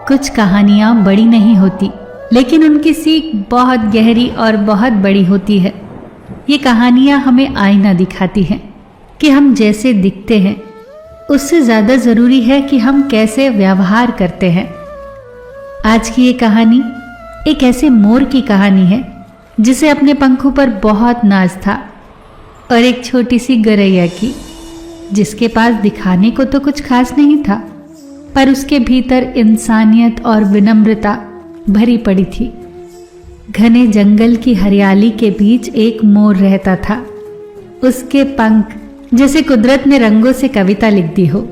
कुछ कहानियाँ बड़ी नहीं होती, लेकिन उनकी सीख बहुत गहरी और बहुत बड़ी होती है। ये कहानियाँ हमें आईना दिखाती हैं कि हम जैसे दिखते हैं उससे ज़्यादा ज़रूरी है कि हम कैसे व्यवहार करते हैं। आज की ये कहानी एक ऐसे मोर की कहानी है जिसे अपने पंखों पर बहुत नाज था, और एक छोटी सी गौरैया की जिसके पास दिखाने को तो कुछ खास नहीं था, पर उसके भीतर इंसानियत और विनम्रता भरी पड़ी थी। घने जंगल की हरियाली के बीच एक मोर रहता था। उसके पंख जैसे कुदरत ने रंगों से कविता लिख दी हो।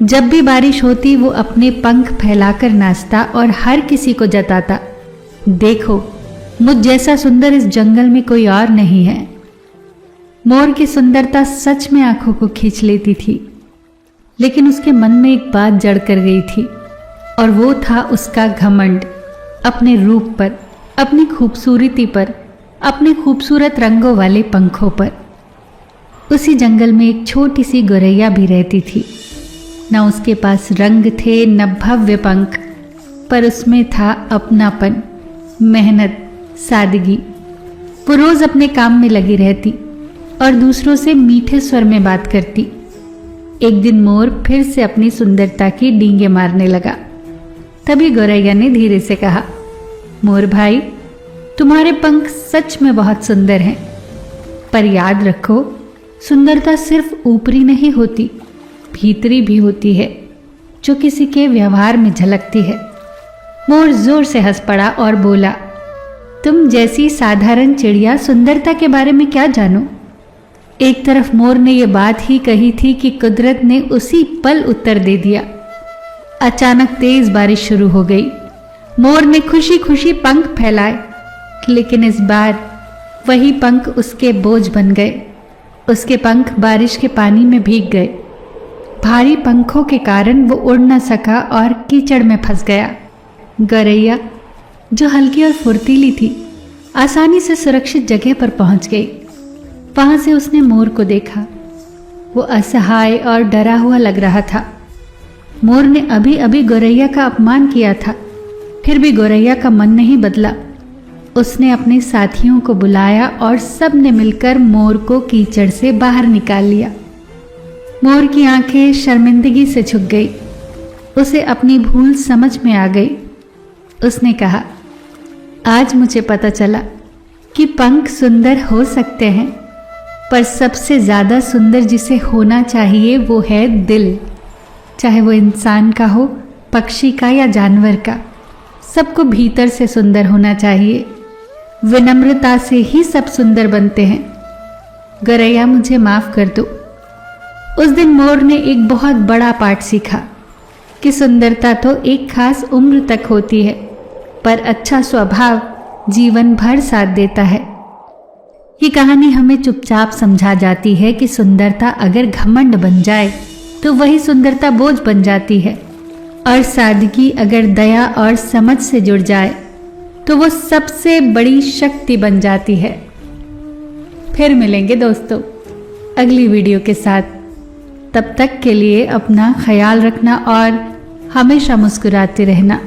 जब भी बारिश होती वो अपने पंख फैलाकर नाचता और हर किसी को जताता, देखो मुझ जैसा सुंदर इस जंगल में कोई और नहीं है। मोर की सुंदरता सच में आंखों को खींच लेती थी, लेकिन उसके मन में एक बात जड़ कर गई थी, और वो था उसका घमंड अपने रूप पर, अपनी खूबसूरती पर, अपने खूबसूरत रंगों वाले पंखों पर। उसी जंगल में एक छोटी सी गौरैया भी रहती थी। न उसके पास रंग थे न भव्य पंख, पर उसमें था अपनापन, मेहनत, सादगी। वो रोज अपने काम में लगी रहती और दूसरों से मीठे स्वर में बात करती। एक दिन मोर फिर से अपनी सुंदरता की डींगे मारने लगा। तभी गौरैया ने धीरे से कहा, मोर भाई, तुम्हारे पंख सच में बहुत सुंदर हैं, पर याद रखो सुंदरता सिर्फ ऊपरी नहीं होती, भीतरी भी होती है, जो किसी के व्यवहार में झलकती है। मोर जोर से हंस पड़ा और बोला, तुम जैसी साधारण चिड़िया सुंदरता के बारे में क्या जानो। एक तरफ मोर ने यह बात ही कही थी कि कुदरत ने उसी पल उत्तर दे दिया। अचानक तेज बारिश शुरू हो गई। मोर ने खुशी खुशी पंख फैलाए, लेकिन इस बार वही पंख उसके बोझ बन गए। उसके पंख बारिश के पानी में भीग गए। भारी पंखों के कारण वो उड़ न सका और कीचड़ में फंस गया। गौरैया, जो हल्की और फुर्तीली थी, आसानी से सुरक्षित जगह पर पहुंच गई। वहां से उसने मोर को देखा। वो असहाय और डरा हुआ लग रहा था। मोर ने अभी अभी गौरैया का अपमान किया था, फिर भी गौरैया का मन नहीं बदला। उसने अपने साथियों को बुलाया और सब ने मिलकर मोर को कीचड़ से बाहर निकाल लिया। मोर की आंखें शर्मिंदगी से झुक गई। उसे अपनी भूल समझ में आ गई। उसने कहा, आज मुझे पता चला कि पंख सुंदर हो सकते हैं, पर सबसे ज़्यादा सुंदर जिसे होना चाहिए वो है दिल। चाहे वो इंसान का हो, पक्षी का या जानवर का, सबको भीतर से सुंदर होना चाहिए। विनम्रता से ही सब सुंदर बनते हैं। गौरैया, मुझे माफ कर दो। उस दिन मोर ने एक बहुत बड़ा पाठ सीखा कि सुंदरता तो एक खास उम्र तक होती है, पर अच्छा स्वभाव जीवन भर साथ देता है। ये कहानी हमें चुपचाप समझा जाती है कि सुंदरता अगर घमंड बन जाए तो वही सुंदरता बोझ बन जाती है, और सादगी अगर दया और समझ से जुड़ जाए तो वो सबसे बड़ी शक्ति बन जाती है। फिर मिलेंगे दोस्तों अगली वीडियो के साथ। तब तक के लिए अपना ख्याल रखना और हमेशा मुस्कुराते रहना।